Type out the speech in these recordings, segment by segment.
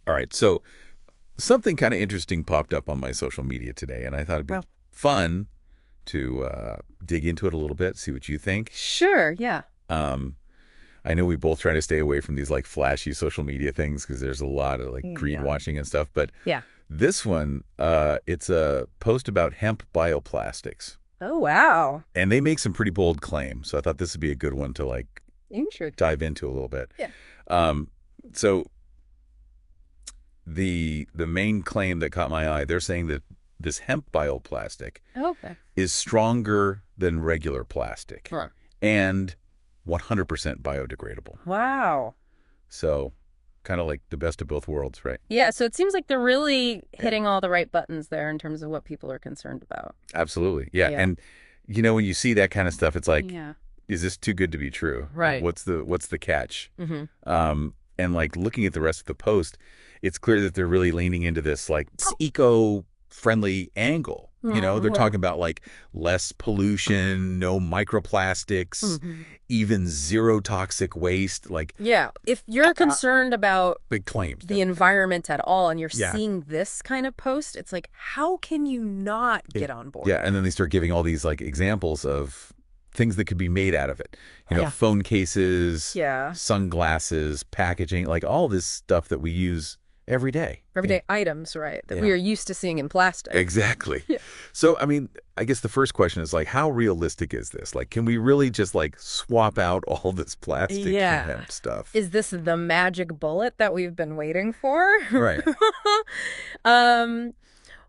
All right. So something kind of interesting popped up on my social media today, and I thought it'd be Well, fun to dig into it a little bit, see what you think. sure, yeah. Um, I know we both try to stay away from these like flashy social media things because there's a lot of like Yeah. greenwashing and stuff. But Yeah. this one, it's a post about hemp bioplastics, Oh, wow. and they make some pretty bold claims. So I thought this would be a good one to like Interesting. dive into a little bit. Yeah. Um, so the main claim that caught my eye, they're saying that this hemp bioplastic Okay. is stronger than regular plastic Right. and 100% biodegradable. Wow. So kind of like the best of both worlds, right? Yeah, so it seems like they're really Yeah, hitting all the right buttons there in terms of what people are concerned about. absolutely. Yeah. Yeah. And when you see that kind of stuff, it's like, Yeah. is this too good to be true? Right. What's the catch? Mm-hmm. And like looking at the rest of the post, it's clear that they're really leaning into this like eco-friendly angle. They're Right. talking about like less pollution, no microplastics, Mm-hmm. even zero toxic waste, like Yeah. If you're concerned about big claims. the environment at all and you're Yeah. seeing this kind of post, it's like, how can you not get on board? Yeah, and then they start giving all these like examples of things that could be made out of it. Yeah. Phone cases, Yeah. sunglasses, packaging, like all this stuff that we use every day. Everyday items, right, that Yeah. we are used to seeing in plastic. Exactly. Yeah. So, I mean, I guess the first question is like, how realistic is this? Like, can we really just like swap out all this plastic Yeah. from hemp stuff? Is this the magic bullet that we've been waiting for? Right. um,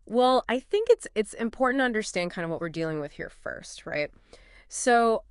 well, I think it's important to understand kind of what we're dealing with here first, right? So,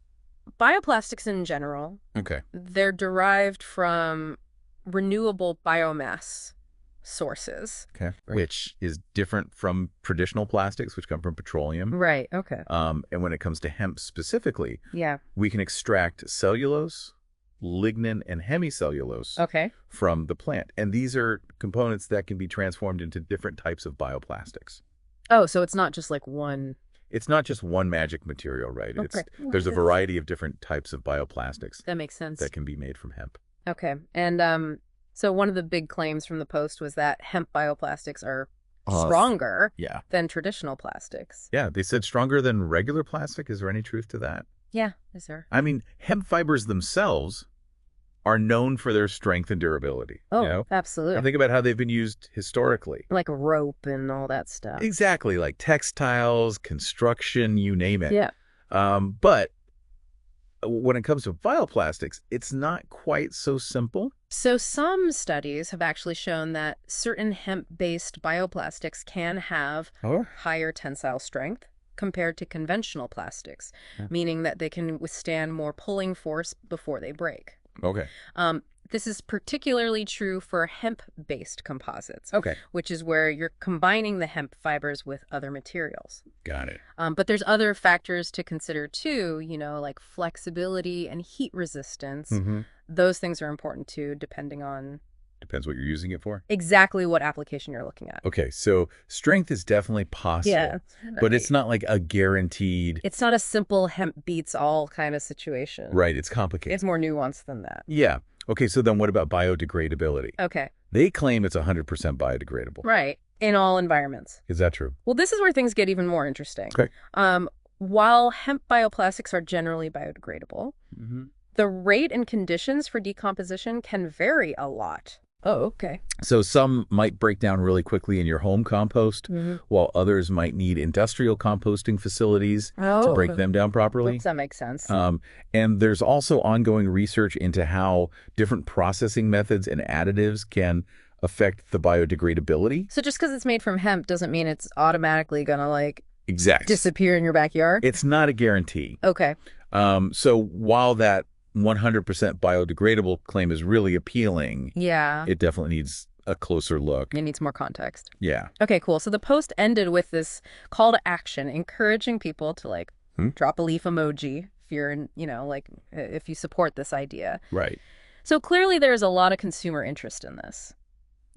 bioplastics in general, Okay. they're derived from renewable biomass sources. Okay. Which is different from traditional plastics, which come from petroleum. Right, okay. And when it comes to hemp specifically, Yeah. we can extract cellulose, lignin, and hemicellulose Okay. from the plant. And these are components that can be transformed into different types of bioplastics. Oh, so it's not just like one. It's not just one magic material, right? Okay. There's a variety of different types of bioplastics That makes sense. that can be made from hemp. Okay. And so one of the big claims from the post was that hemp bioplastics are stronger Yeah. than traditional plastics. Yeah, they said stronger than regular plastic. Is there any truth to that? Yeah, is there? I mean, hemp fibers themselves are known for their strength and durability. Oh, absolutely. And think about how they've been used historically. Like rope and all that stuff. Exactly, like textiles, construction, you name it. Yeah. But when it comes to bioplastics, it's not quite so simple. So some studies have actually shown that certain hemp-based bioplastics can have Oh. higher tensile strength compared to conventional plastics, Yeah. meaning that they can withstand more pulling force before they break. Okay. This is particularly true for hemp-based composites, Okay. which is where you're combining the hemp fibers with other materials. Got it. But there's other factors to consider too, like flexibility and heat resistance. Mm-hmm. Those things are important too, depending on Depends what you're using it for. exactly what application you're looking at. Okay, so strength is definitely possible. Yeah. But it's not like a guaranteed. It's not a simple hemp beats all kind of situation. Right, it's complicated. It's more nuanced than that. Yeah. Okay, so then what about biodegradability? Okay. They claim it's 100% biodegradable. Right. In all environments. Is that true? Well, this is where things get even more interesting. Okay. While hemp bioplastics are generally biodegradable, Mm-hmm. the rate and conditions for decomposition can vary a lot. Oh, okay. So some might break down really quickly in your home compost, Mm-hmm. while others might need industrial composting facilities to break them down properly. That makes sense. And there's also ongoing research into how different processing methods and additives can affect the biodegradability. So just because it's made from hemp doesn't mean it's automatically going to Exactly. disappear in your backyard? It's not a guarantee. Okay. So while that 100% biodegradable claim is really appealing, Yeah. it definitely needs a closer look. It needs more context. Yeah. Okay, cool. So the post ended with this call to action, encouraging people to drop a leaf emoji if you're in, if you support this idea. Right. So clearly there's a lot of consumer interest in this.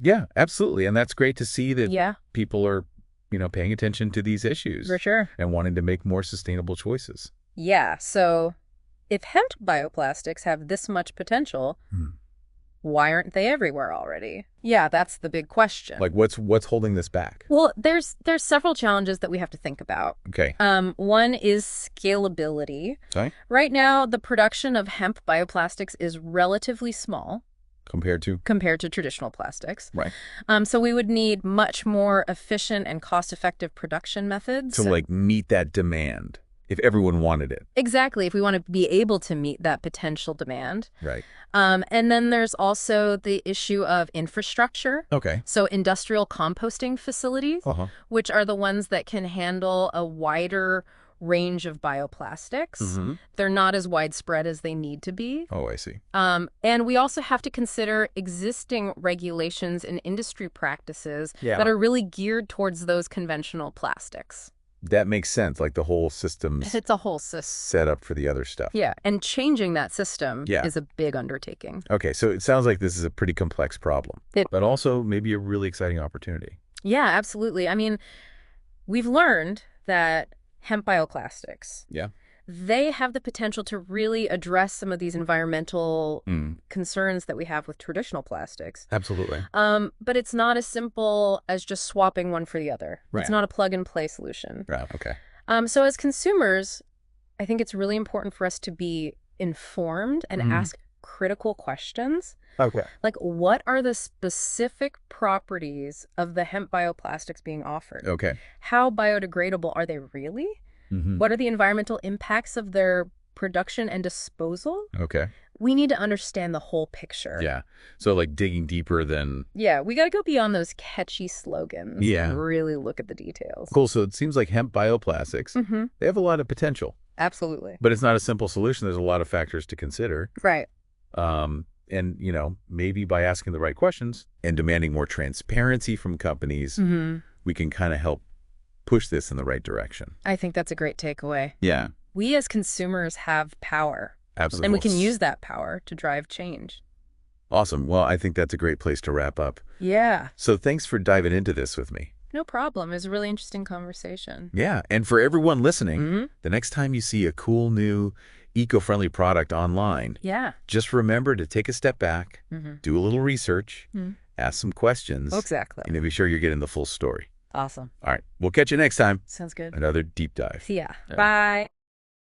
Yeah, absolutely. And that's great to see that Yeah, people are, paying attention to these issues for sure. and wanting to make more sustainable choices. Yeah, so if hemp bioplastics have this much potential, Why aren't they everywhere already? Yeah, that's the big question. Like, what's holding this back? Well, there's several challenges that we have to think about. Okay. One is scalability. Sorry? Right now, the production of hemp bioplastics is relatively small Compared to? compared to traditional plastics. Right. So we would need much more efficient and cost-effective production methods. To, like, meet that demand, if everyone wanted it. Exactly, if we want to be able to meet that potential demand. Right. And then there's also the issue of infrastructure. Okay. So industrial composting facilities, Uh-huh. which are the ones that can handle a wider range of bioplastics. Mm-hmm. They're not as widespread as they need to be. Oh, I see. And we also have to consider existing regulations and industry practices Yeah. that are really geared towards those conventional plastics. That makes sense. Like the whole system's It's a whole system. set up for the other stuff. Yeah, and changing that system Yeah. is a big undertaking. Okay, so it sounds like this is a pretty complex problem, but also maybe a really exciting opportunity. Yeah, absolutely. I mean, we've learned that hemp bioplastics, Yeah. they have the potential to really address some of these environmental concerns that we have with traditional plastics. Absolutely. But it's not as simple as just swapping one for the other. Right. It's not a plug-and-play solution. Right. Okay. So as consumers, I think it's really important for us to be informed and ask critical questions. Okay. Like, what are the specific properties of the hemp bioplastics being offered? Okay. How biodegradable are they really? Mm-hmm. What are the environmental impacts of their production and disposal? Okay. We need to understand the whole picture. Yeah. So like digging deeper than... Yeah, we got to go beyond those catchy slogans Yeah. and really look at the details. Cool. So it seems like hemp bioplastics, they have a lot of potential, Absolutely. but it's not a simple solution. There's a lot of factors to consider. Right. And, you know, maybe by asking the right questions and demanding more transparency from companies, we can kind of help push this in the right direction. I think that's a great takeaway. Yeah. We as consumers have power. Absolutely. And we can use that power to drive change. Awesome. Well, I think that's a great place to wrap up. Yeah. So thanks for diving into this with me. No problem. It was a really interesting conversation. Yeah. And for everyone listening, the next time you see a cool new eco-friendly product online, Yeah. just remember to take a step back, do a little research, ask some questions, Exactly. and be sure you're getting the full story. Awesome. All right. We'll catch you next time. Sounds good. Another deep dive. See ya. Yeah. Bye.